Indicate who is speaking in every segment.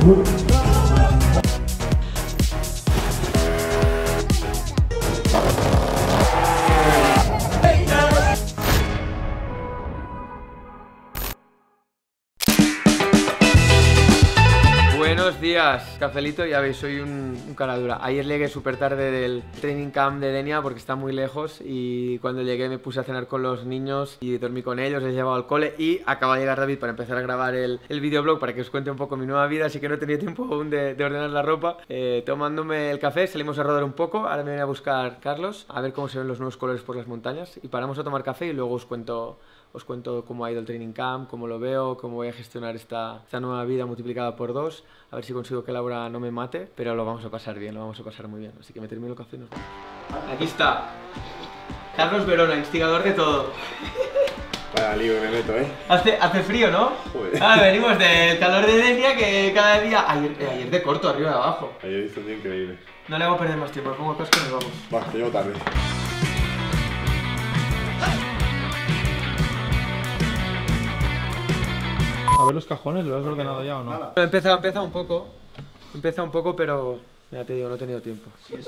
Speaker 1: Buenos días, cafelito, ya veis, soy un cara dura. Ayer llegué súper tarde del training camp de Denia porque está muy lejos y cuando llegué me puse a cenar con los niños y dormí con ellos, les he llevado al cole y acaba de llegar David para empezar a grabar el videoblog para que os cuente un poco mi nueva vida, así que no he tenido tiempo aún de ordenar la ropa. Tomándome el café, salimos a rodar un poco, ahora me viene a buscar Carlos a ver cómo se ven los nuevos colores por las montañas y paramos a tomar café y luego os cuento cómo ha ido el training camp, cómo lo veo, cómo voy a gestionar esta nueva vida multiplicada por 2. A ver si consigo que Laura no me mate, pero lo vamos a pasar bien, lo vamos a pasar muy bien. Así que me termino el café y nos vamos. Aquí está Carlos Verona, instigador de todo.
Speaker 2: Vaya lío que me meto,
Speaker 1: Hace frío, ¿no?
Speaker 2: Joder.
Speaker 1: Venimos del calor de Denia que cada día... Ayer de corto, arriba y abajo.
Speaker 2: Ayer hizo un día increíble.
Speaker 1: No le hago perder más tiempo, me pongo casco y nos vamos.
Speaker 2: Va, que llego tarde.
Speaker 3: A ver los cajones, ¿lo has ordenado ya o no?
Speaker 1: Empieza un poco, pero ya te digo, no he tenido tiempo. El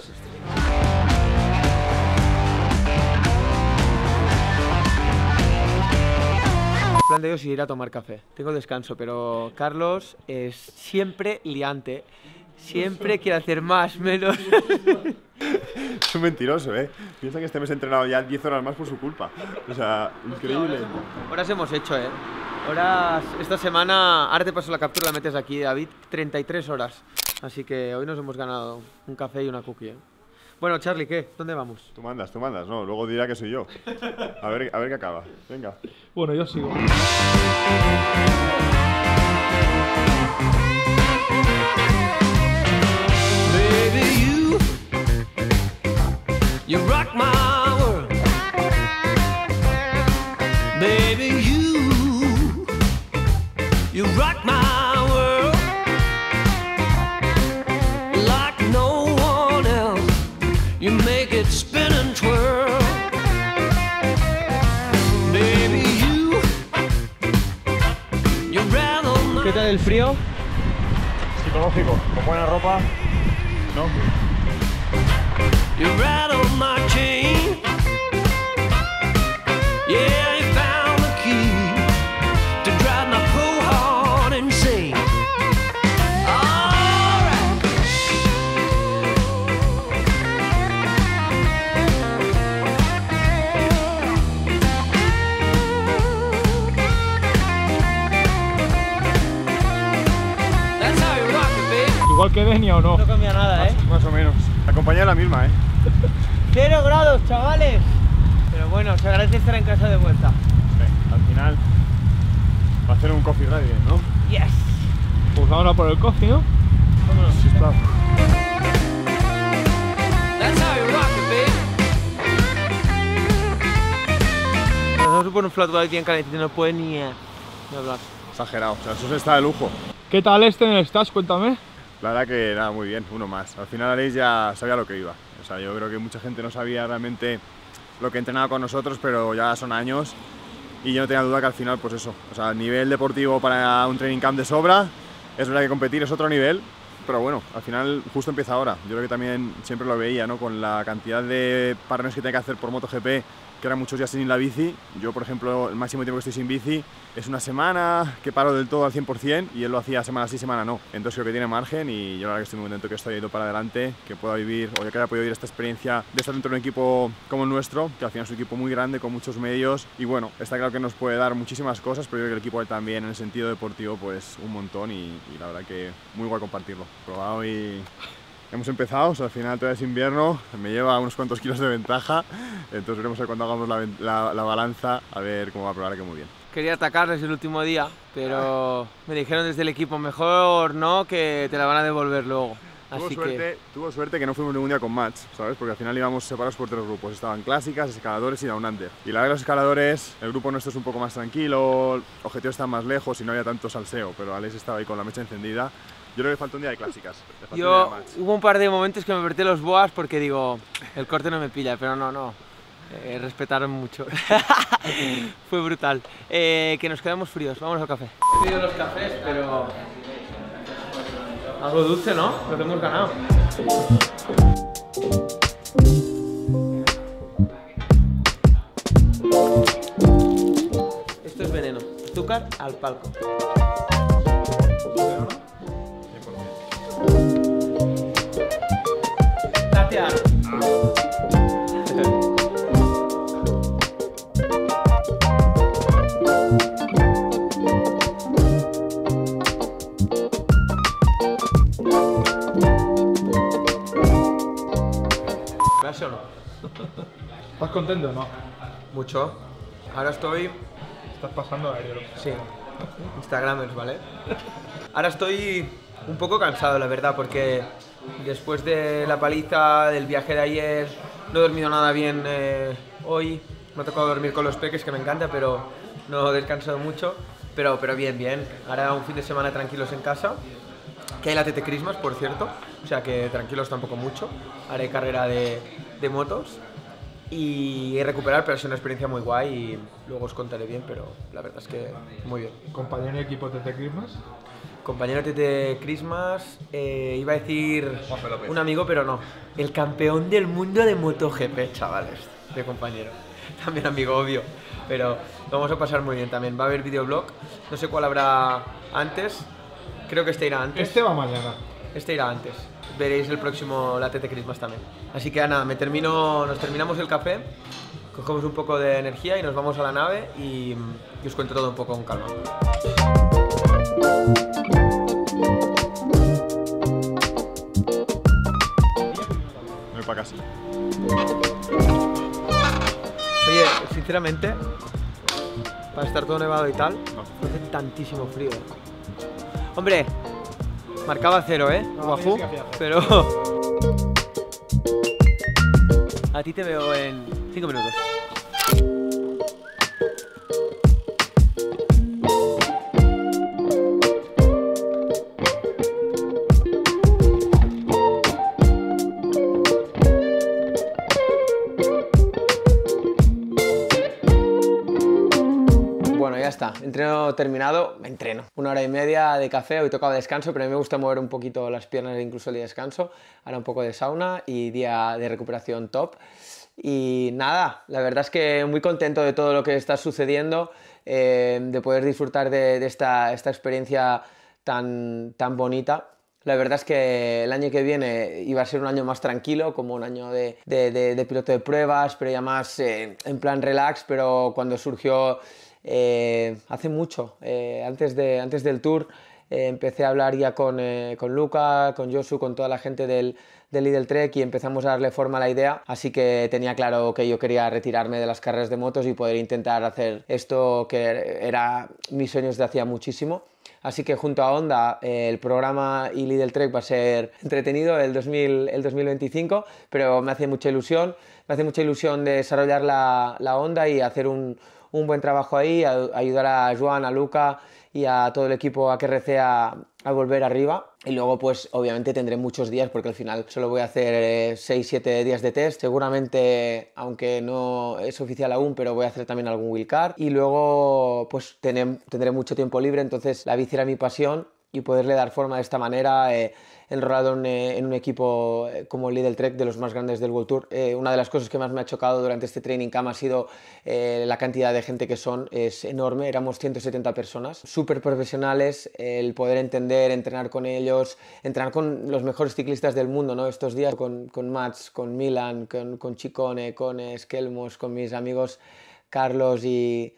Speaker 1: plan de Dios es ir a tomar café. Tengo descanso, pero Carlos es siempre liante. Siempre quiere hacer más, menos.
Speaker 2: Es un mentiroso, Piensa que este mes he entrenado ya 10 horas más por su culpa. O sea, increíble.
Speaker 1: Horas hemos hecho, Horas, esta semana, ahora te paso la captura, la metes aquí, David, 33 horas. Así que hoy nos hemos ganado un café y una cookie, Bueno, Charlie, ¿qué? ¿Dónde vamos?
Speaker 2: Tú mandas, no, luego dirá que soy yo. A ver qué acaba. Venga.
Speaker 3: Bueno, yo sigo.
Speaker 4: You rock my world, baby. You rock my world like no one else. You make it spin and twirl, baby. You rather
Speaker 1: ¿Qué tal el frío?
Speaker 3: Psicológico, con buena ropa, ¿no?
Speaker 4: You rattle my chain. Yeah, you found the key to drive my whole heart insane. Alright. That's how you rock it, baby.
Speaker 3: Igual que Denia o no.
Speaker 1: No cambia nada,
Speaker 2: Más o menos. La compañía es la misma,
Speaker 1: 0 grados, chavales. Pero bueno, se agradece estar en casa de vuelta.
Speaker 2: Al final va a hacer un coffee ready, ¿no?
Speaker 1: Yes.
Speaker 3: Pues vamos a por el coffee, ¿no?
Speaker 1: Vámonos.
Speaker 2: Sí, está.
Speaker 4: That's how you rock it, baby.
Speaker 1: Nos vamos por un flat white bien calentito, no puede ni hablar.
Speaker 2: Exagerado, o sea, eso está de lujo.
Speaker 3: ¿Qué tal en el stage? Cuéntame.
Speaker 2: La verdad que nada, muy bien, uno más. Al final Aleix ya sabía lo que iba. O sea, yo creo que mucha gente no sabía realmente lo que entrenaba con nosotros, pero ya son años y yo no tenía duda que al final, pues eso, o sea, nivel deportivo para un training camp de sobra. Es verdad que competir es otro nivel, pero bueno, al final justo empieza ahora. Yo creo que también siempre lo veía, ¿no? Con la cantidad de parrones que tenía que hacer por MotoGP, que eran muchos días sin la bici. Yo, por ejemplo, el máximo tiempo que estoy sin bici es una semana que paro del todo al 100% y él lo hacía semana sí, semana no. Entonces creo que tiene margen y yo la verdad que estoy muy contento que esto haya ido para adelante, que pueda vivir o que haya podido vivir esta experiencia de estar dentro de un equipo como el nuestro, que al final es un equipo muy grande, con muchos medios y bueno, está claro que nos puede dar muchísimas cosas, pero yo creo que el equipo también en el sentido deportivo pues un montón y la verdad que muy guay compartirlo. Probado y... Hemos empezado, o sea, al final todavía es invierno, me lleva unos cuantos kilos de ventaja, entonces veremos a cuando hagamos la balanza, a ver cómo va a probar, que muy bien.
Speaker 1: Quería atacarles el último día, pero me dijeron desde el equipo, mejor no, que te la van a devolver luego. Así
Speaker 2: Tuvo suerte que no fuimos ningún día con match, ¿sabes? Porque al final íbamos separados por 3 grupos, estaban clásicas, escaladores y down under. Y la verdad, los escaladores, el grupo nuestro es un poco más tranquilo, objetivos están más lejos y no había tanto salseo, pero Alex estaba ahí con la mecha encendida. Yo creo que falta un día de clásicas.
Speaker 1: Hubo un par de momentos que me apreté los boas porque digo, el corte no me pilla, pero no. Respetaron mucho. Fue brutal. Que nos quedamos fríos, vamos al café. He pedido los cafés, pero Algo dulce, ¿no? Lo hemos ganado. Esto es veneno. Azúcar al palco. Tatear. ¿Clase o no?
Speaker 3: ¿Estás contento o no?
Speaker 1: Mucho. Ahora estoy...
Speaker 3: Estás pasando aéreo.
Speaker 1: Sí. Instagramers, ¿vale? Ahora estoy un poco cansado, la verdad, porque después de la paliza del viaje de ayer no he dormido nada bien hoy. Me ha tocado dormir con los peques, que me encanta, pero no he descansado mucho. Pero bien, bien. Ahora un fin de semana tranquilos en casa. Que hay la TT Christmas, por cierto. O sea que tranquilos tampoco mucho. Haré carrera de motos. Y recuperar, pero es una experiencia muy guay y luego os contaré bien, pero la verdad es que muy bien.
Speaker 3: ¿Compañero de equipo TT Christmas?
Speaker 1: Compañero TT Christmas, iba a decir un amigo, pero no. El campeón del mundo de MotoGP, chavales, de compañero. También amigo, obvio, pero lo vamos a pasar muy bien también. Va a haber videoblog, no sé cuál habrá antes, creo que este irá antes.
Speaker 3: Este va mañana.
Speaker 1: Este irá antes. Veréis el próximo la TT Christmas también. Así que nada, nos terminamos el café, cogemos un poco de energía y nos vamos a la nave y os cuento todo un poco con calma.
Speaker 2: Me voy para casa.
Speaker 1: Oye, sinceramente, para estar todo nevado y tal, no hace tantísimo frío. Hombre, marcaba 0, Guajú, pero... A ti te veo en 5 minutos. Bueno, ya está, entreno terminado, entreno. 1 hora y media de café, hoy tocaba descanso, pero a mí me gusta mover un poquito las piernas incluso el día de descanso. Ahora un poco de sauna y día de recuperación top. Y nada, la verdad es que muy contento de todo lo que está sucediendo, de poder disfrutar de esta experiencia tan bonita. La verdad es que el año que viene iba a ser un año más tranquilo, como un año de piloto de pruebas, pero ya más en plan relax, pero cuando surgió hace mucho, antes del Tour, empecé a hablar ya con Luca, con Josu, con toda la gente del Lidl Trek y empezamos a darle forma a la idea, así que tenía claro que yo quería retirarme de las carreras de motos y poder intentar hacer esto que era mis sueños de hacía muchísimo. Así que junto a Honda el programa y Lidl Trek va a ser entretenido el 2025, pero me hace mucha ilusión de desarrollar la Honda y hacer un buen trabajo ahí, ayudar a Joan, a Luca y a todo el equipo a que recé a volver arriba. Y luego pues obviamente tendré muchos días porque al final solo voy a hacer 6-7 días de test. Seguramente, aunque no es oficial aún, pero voy a hacer también algún wildcard. Y luego pues tendré mucho tiempo libre, entonces la bici era mi pasión y poderle dar forma de esta manera, enrolado en un equipo como el Lidl Trek, de los más grandes del World Tour. Una de las cosas que más me ha chocado durante este training camp ha sido la cantidad de gente que es enorme. Éramos 170 personas, súper profesionales, el poder entender, entrenar con ellos, entrenar con los mejores ciclistas del mundo, ¿no? Estos días con Mats, con Milan, con Ciccone, con Skelmos, con mis amigos Carlos y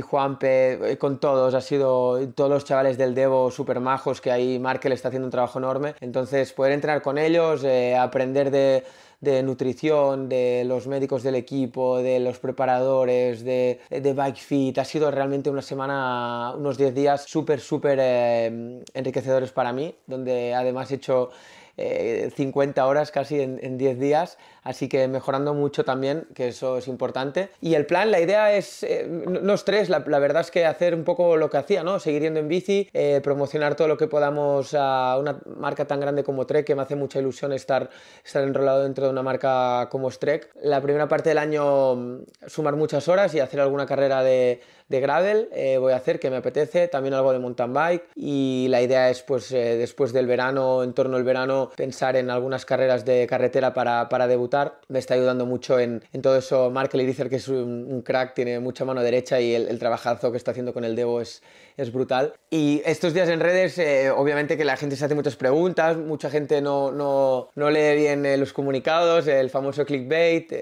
Speaker 1: Juanpe, con todos, todos los chavales del Devo súper majos, que ahí Markel está haciendo un trabajo enorme. Entonces poder entrenar con ellos, aprender de nutrición, de los médicos del equipo, de los preparadores, de Bike Fit, ha sido realmente una semana, unos 10 días súper enriquecedores para mí, donde además he hecho 50 horas casi en 10 días, así que mejorando mucho también, que eso es importante. Y el plan, la idea es, no es tres, la verdad es que hacer un poco lo que hacía, ¿no? Seguir yendo en bici, promocionar todo lo que podamos a una marca tan grande como Trek, que me hace mucha ilusión estar enrolado dentro de una marca como Trek. La primera parte del año sumar muchas horas y hacer alguna carrera de de gravel voy a hacer, que me apetece, también algo de mountain bike, y la idea es pues después del verano, en torno al verano, pensar en algunas carreras de carretera para debutar. Me está ayudando mucho en todo eso Mark Elirizar, que es un crack, tiene mucha mano derecha, y el trabajazo que está haciendo con el Devo es brutal. Y estos días en redes, obviamente que la gente se hace muchas preguntas, mucha gente no lee bien los comunicados, el famoso clickbait.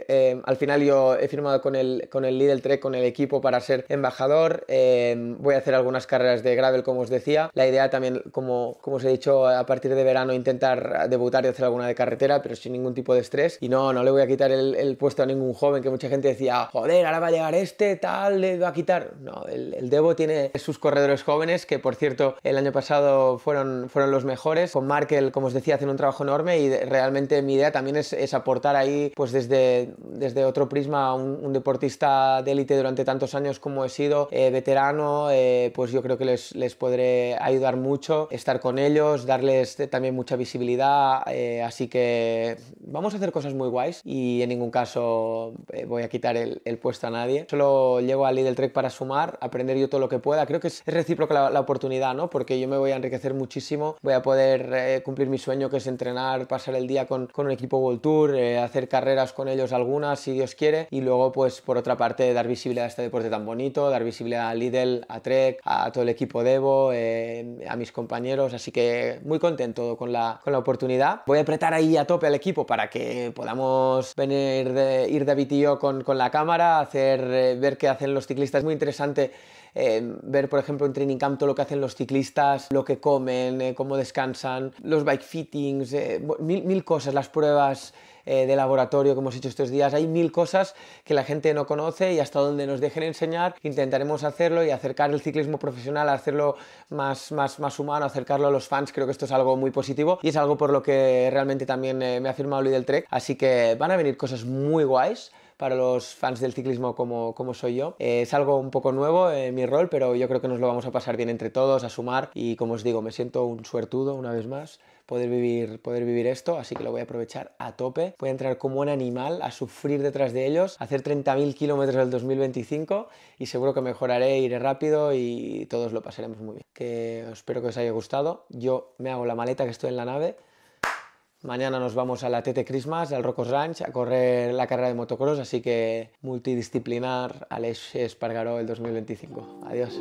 Speaker 1: Al final yo he firmado con el Lidl Trek, con el equipo, para ser embajador. Voy a hacer algunas carreras de gravel, como os decía. La idea también, como os he dicho, a partir de verano intentar debutar y hacer alguna de carretera, pero sin ningún tipo de estrés. Y no le voy a quitar el puesto a ningún joven, que mucha gente decía, joder, ahora va a llegar tal, le va a quitar. No, el Devo tiene sus corredores jóvenes, que por cierto el año pasado fueron los mejores. Con Markel, como os decía, hacen un trabajo enorme, y realmente mi idea también es aportar ahí, pues desde otro prisma, a un deportista de élite durante tantos años como he sido, veterano, pues yo creo que les podré ayudar mucho, estar con ellos, darles también mucha visibilidad, así que vamos a hacer cosas muy guays, y en ningún caso voy a quitar el puesto a nadie. Solo llego al Lidl Trek para sumar, aprender yo todo lo que pueda. Creo que es recíproca la oportunidad, ¿no? Porque yo me voy a enriquecer muchísimo, voy a poder cumplir mi sueño, que es entrenar, pasar el día con un equipo World Tour, hacer carreras con ellos, algunas, si Dios quiere, y luego, pues por otra parte, dar visibilidad a este deporte tan bonito, dar visibilidad a Lidl, a Trek, a todo el equipo Devo, a mis compañeros, así que muy contento con la oportunidad. Voy a apretar ahí a tope al equipo para que podamos ir David y yo con la cámara, ver qué hacen los ciclistas. Es muy interesante ver, por ejemplo, en Training Camp todo lo que hacen los ciclistas, lo que comen, cómo descansan, los bike fittings, mil cosas, las pruebas de laboratorio que hemos hecho estos días. Hay mil cosas que la gente no conoce, y hasta donde nos dejen enseñar intentaremos hacerlo y acercar el ciclismo profesional, hacerlo más humano, acercarlo a los fans. Creo que esto es algo muy positivo, y es algo por lo que realmente también me ha firmado Lidl Trek, así que van a venir cosas muy guays para los fans del ciclismo como soy yo. Es algo un poco nuevo en mi rol, pero yo creo que nos lo vamos a pasar bien entre todos, a sumar, y como os digo, me siento un suertudo una vez más poder vivir esto, así que lo voy a aprovechar a tope. Voy a entrar como un animal a sufrir detrás de ellos, a hacer 30.000 kilómetros del 2025, y seguro que mejoraré, iré rápido y todos lo pasaremos muy bien. Que espero que os haya gustado. Yo me hago la maleta, que estoy en la nave. Mañana nos vamos a la TT Christmas, al Rocos Ranch, a correr la carrera de motocross, así que multidisciplinar, Aleix Espargaró el 2025. Adiós.